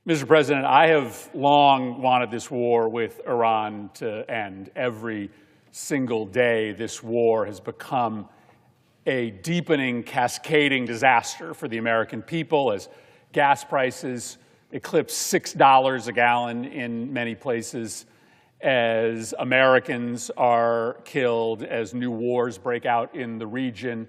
Mr. President, I have long wanted this war with Iran to end. Every single day, this war has become a deepening, cascading disaster for the American people as gas prices eclipse $6 a gallon in many places, as Americans are killed, as new wars break out in the region,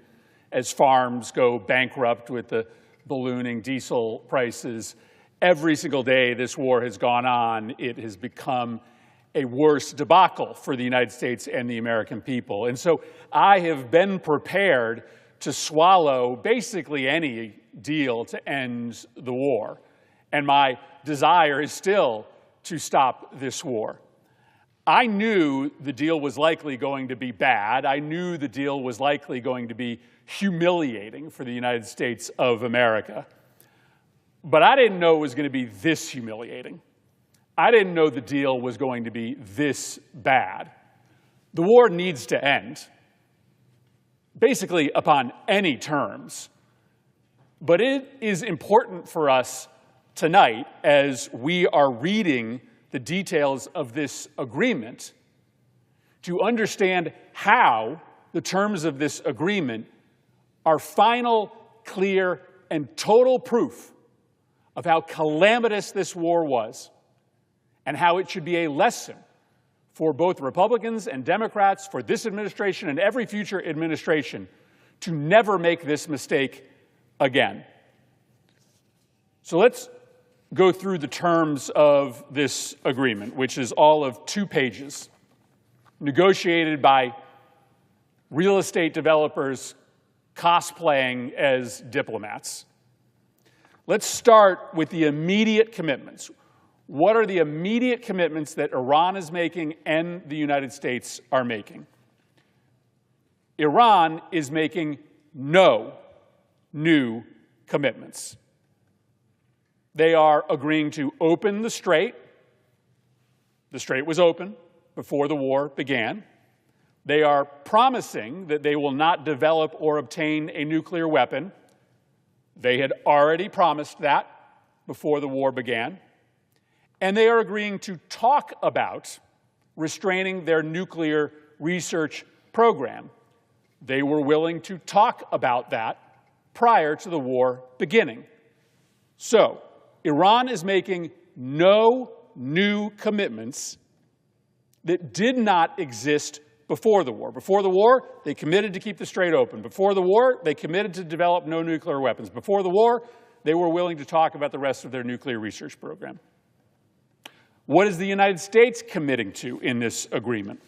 as farms go bankrupt with the ballooning diesel prices. Every single day this war has gone on, it has become a worse debacle for the United States and the American people. And so I have been prepared to swallow basically any deal to end the war. And my desire is still to stop this war. I knew the deal was likely going to be bad. I knew the deal was likely going to be humiliating for the United States of America. But I didn't know it was going to be this humiliating. I didn't know the deal was going to be this bad. The war needs to end, basically upon any terms. But it is important for us tonight, as we are reading the details of this agreement, to understand how the terms of this agreement are final, clear, and total proof of how calamitous this war was, and how it should be a lesson for both Republicans and Democrats, for this administration and every future administration, to never make this mistake again. So let's go through the terms of this agreement, which is all of 2 pages, negotiated by real estate developers cosplaying as diplomats. Let's start with the immediate commitments. What are the immediate commitments that Iran is making and the United States are making? Iran is making no new commitments. They are agreeing to open the strait. The strait was open before the war began. They are promising that they will not develop or obtain a nuclear weapon. They had already promised that before the war began. And they are agreeing to talk about restraining their nuclear research program. They were willing to talk about that prior to the war beginning. So, Iran is making no new commitments that did not exist before the war. Before the war, they committed to keep the strait open. Before the war, they committed to develop no nuclear weapons. Before the war, they were willing to talk about the rest of their nuclear research program. What is the United States committing to in this agreement?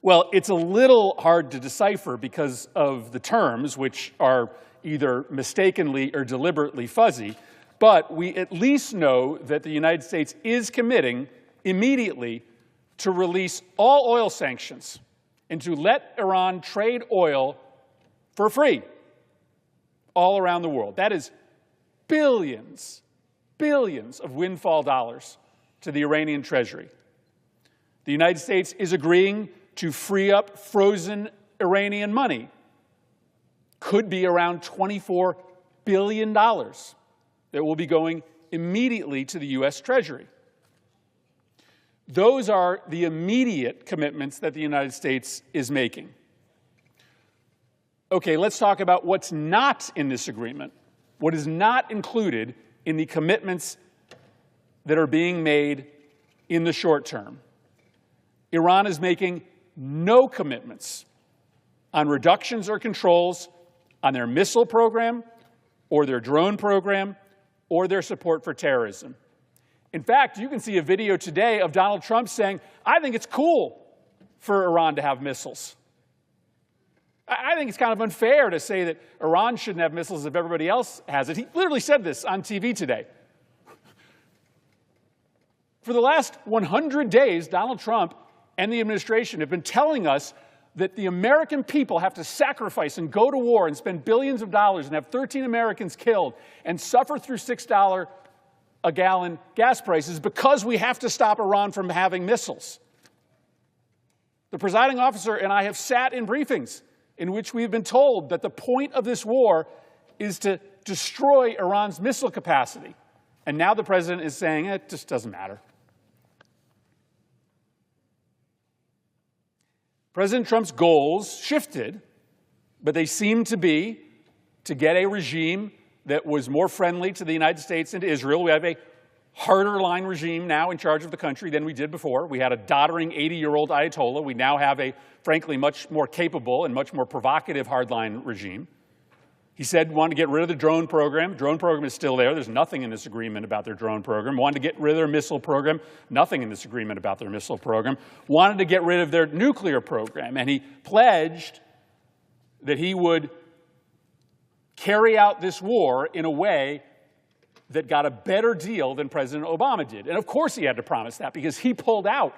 Well, it's a little hard to decipher because of the terms, which are either mistakenly or deliberately fuzzy, but we at least know that the United States is committing immediately to release all oil sanctions and to let Iran trade oil for free all around the world. That is billions, billions of windfall dollars to the Iranian treasury. The United States is agreeing to free up frozen Iranian money. Could be around $24 billion that will be going immediately to the U.S. Treasury. Those are the immediate commitments that the United States is making. Okay, let's talk about what's not in this agreement, what is not included in the commitments that are being made in the short term. Iran is making no commitments on reductions or controls on their missile program or their drone program or their support for terrorism. In fact, you can see a video today of Donald Trump saying, I think it's cool for Iran to have missiles. I think it's kind of unfair to say that Iran shouldn't have missiles if everybody else has it. He literally said this on TV today. For the last 100 days, Donald Trump and the administration have been telling us that the American people have to sacrifice and go to war and spend billions of dollars and have 13 Americans killed and suffer through $6 a gallon gas prices because we have to stop Iran from having missiles. The presiding officer and I have sat in briefings in which we have been told that the point of this war is to destroy Iran's missile capacity And now the president is saying, it just doesn't matter. President Trump's goals shifted, but they seem to be to get a regime that was more friendly to the United States and to Israel. We have a harder line regime now in charge of the country than we did before. We had a doddering 80-year-old Ayatollah. We now have a, frankly, much more capable and much more provocative hardline regime. He said he wanted to get rid of the drone program. The drone program is still there. There's nothing in this agreement about their drone program. Wanted to get rid of their missile program. Nothing in this agreement about their missile program. Wanted to get rid of their nuclear program. And he pledged that he would carry out this war in a way that got a better deal than President Obama did. And of course he had to promise that because he pulled out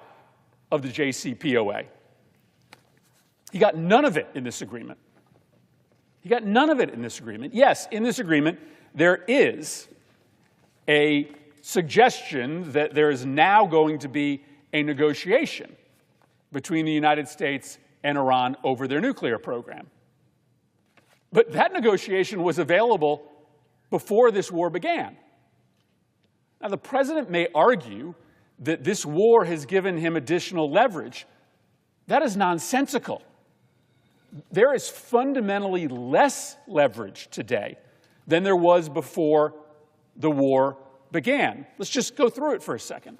of the JCPOA. He got none of it in this agreement. He got none of it in this agreement. Yes, in this agreement, there is a suggestion that there is now going to be a negotiation between the United States and Iran over their nuclear program. But that negotiation was available before this war began. Now, the president may argue that this war has given him additional leverage. That is nonsensical. There is fundamentally less leverage today than there was before the war began. Let's just go through it for a second.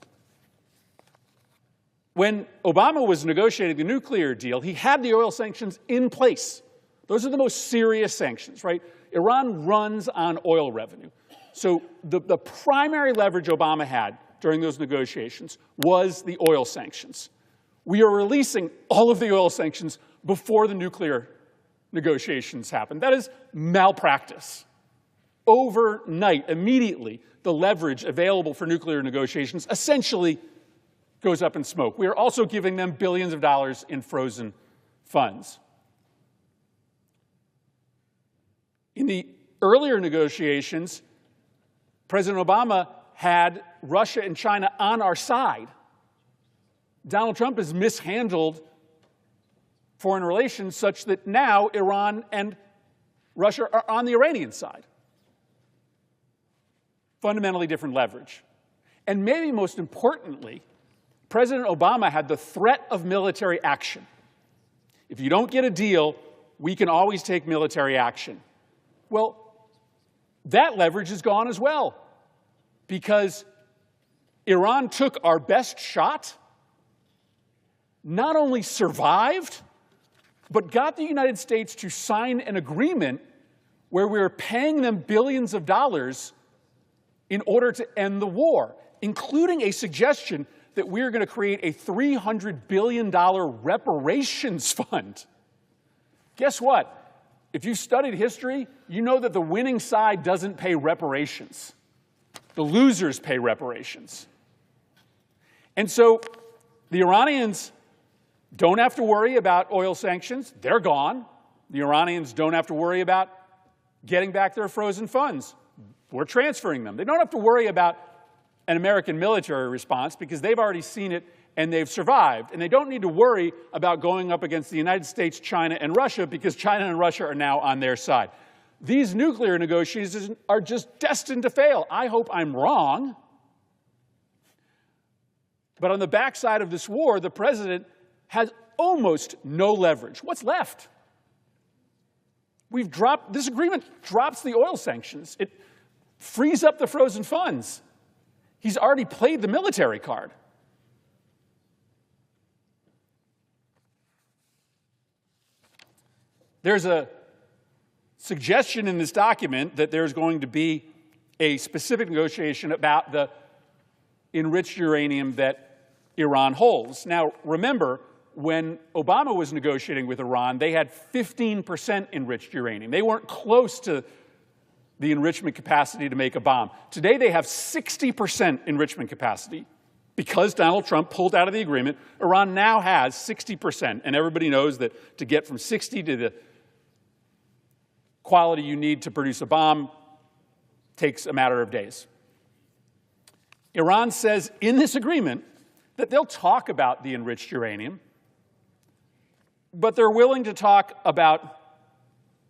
When Obama was negotiating the nuclear deal, he had the oil sanctions in place. Those are the most serious sanctions, right? Iran runs on oil revenue. So the primary leverage Obama had during those negotiations was the oil sanctions. We are releasing all of the oil sanctions before the nuclear negotiations happened. That is malpractice. Overnight, immediately, the leverage available for nuclear negotiations essentially goes up in smoke. We are also giving them billions of dollars in frozen funds. In the earlier negotiations, President Obama had Russia and China on our side. Donald Trump has mishandled foreign relations such that now Iran and Russia are on the Iranian side. Fundamentally different leverage. And maybe most importantly, President Obama had the threat of military action. If you don't get a deal, we can always take military action. Well, that leverage is gone as well, because Iran took our best shot, not only survived, but got the United States to sign an agreement where we were paying them billions of dollars in order to end the war, including a suggestion that we're going to create a $300 billion reparations fund. Guess what? If you've studied history, you know that the winning side doesn't pay reparations. The losers pay reparations. And so the Iranians don't have to worry about oil sanctions. They're gone. The Iranians don't have to worry about getting back their frozen funds. We're transferring them. They don't have to worry about an American military response because they've already seen it and they've survived. And they don't need to worry about going up against the United States, China, and Russia because China and Russia are now on their side. These nuclear negotiations are just destined to fail. I hope I'm wrong. But on the backside of this war, the president has almost no leverage. What's left? This agreement drops the oil sanctions. It frees up the frozen funds. He's already played the military card. There's a suggestion in this document that there's going to be a specific negotiation about the enriched uranium that Iran holds. Now, remember, when Obama was negotiating with Iran, they had 15% enriched uranium. They weren't close to the enrichment capacity to make a bomb. Today, they have 60% enrichment capacity. Because Donald Trump pulled out of the agreement, Iran now has 60%. And everybody knows that to get from 60 to the quality you need to produce a bomb takes a matter of days. Iran says in this agreement that they'll talk about the enriched uranium, but they're willing to talk about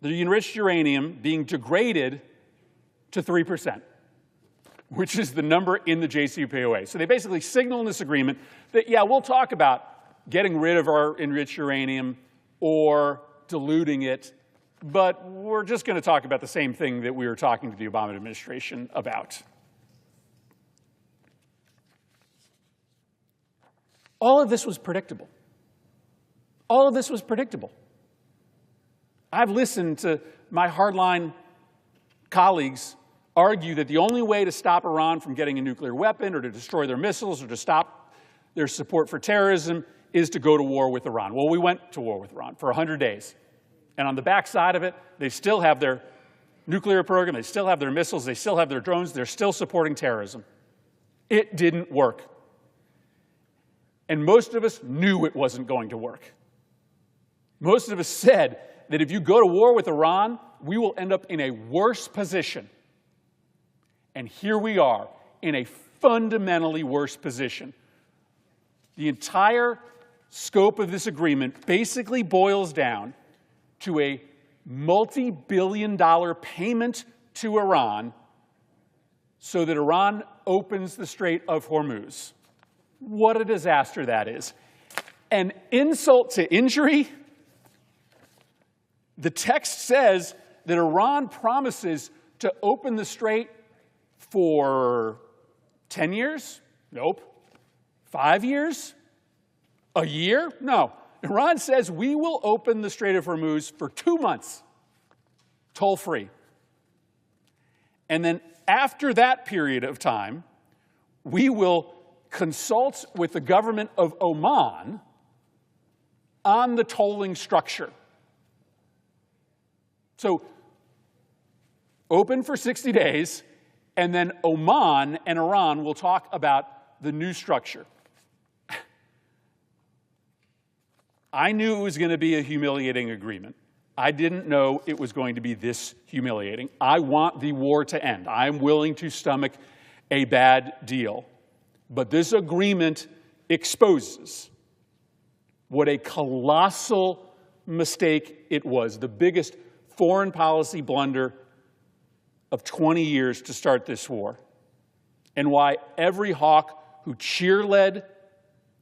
the enriched uranium being degraded to 3%. which is the number in the JCPOA. So they basically signal in this agreement that, yeah, we'll talk about getting rid of our enriched uranium or diluting it, but we're just going to talk about the same thing that we were talking to the Obama administration about. All of this was predictable. All of this was predictable. I've listened to my hardline colleagues argue that the only way to stop Iran from getting a nuclear weapon or to destroy their missiles or to stop their support for terrorism is to go to war with Iran. Well, we went to war with Iran for 100 days. And on the backside of it, they still have their nuclear program, they still have their missiles, they still have their drones, they're still supporting terrorism. It didn't work. And most of us knew it wasn't going to work. Most of us said that if you go to war with Iran, we will end up in a worse position. And here we are, in a fundamentally worse position. The entire scope of this agreement basically boils down to a multi-billion-dollar payment to Iran so that Iran opens the Strait of Hormuz. What a disaster that is. An insult to injury. The text says that Iran promises to open the strait for 10 years? Nope. 5 years? A year? No. Iran says we will open the Strait of Hormuz for 2 months, toll-free. And then after that period of time, we will consult with the government of Oman on the tolling structure. So open for 60 days, and then Oman and Iran will talk about the new structure. I knew it was going to be a humiliating agreement. I didn't know it was going to be this humiliating. I want the war to end. I'm willing to stomach a bad deal. But this agreement exposes what a colossal mistake it was, the biggest foreign policy blunder of 20 years to start this war, and why every hawk who cheerled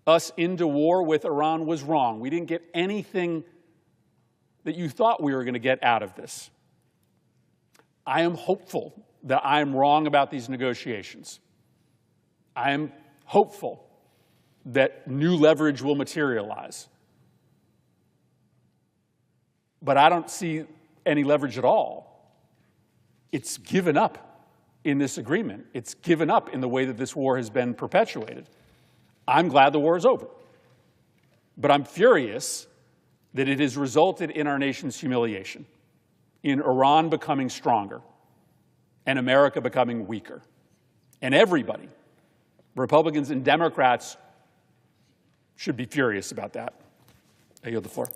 us into war with Iran was wrong. We didn't get anything that you thought we were going to get out of this. I am hopeful that I am wrong about these negotiations. I am hopeful that new leverage will materialize. But I don't see any leverage at all. It's given up in this agreement. It's given up in the way that this war has been perpetuated. I'm glad the war is over. But I'm furious that it has resulted in our nation's humiliation, in Iran becoming stronger, and America becoming weaker. And everybody, Republicans and Democrats, should be furious about that. I yield the floor.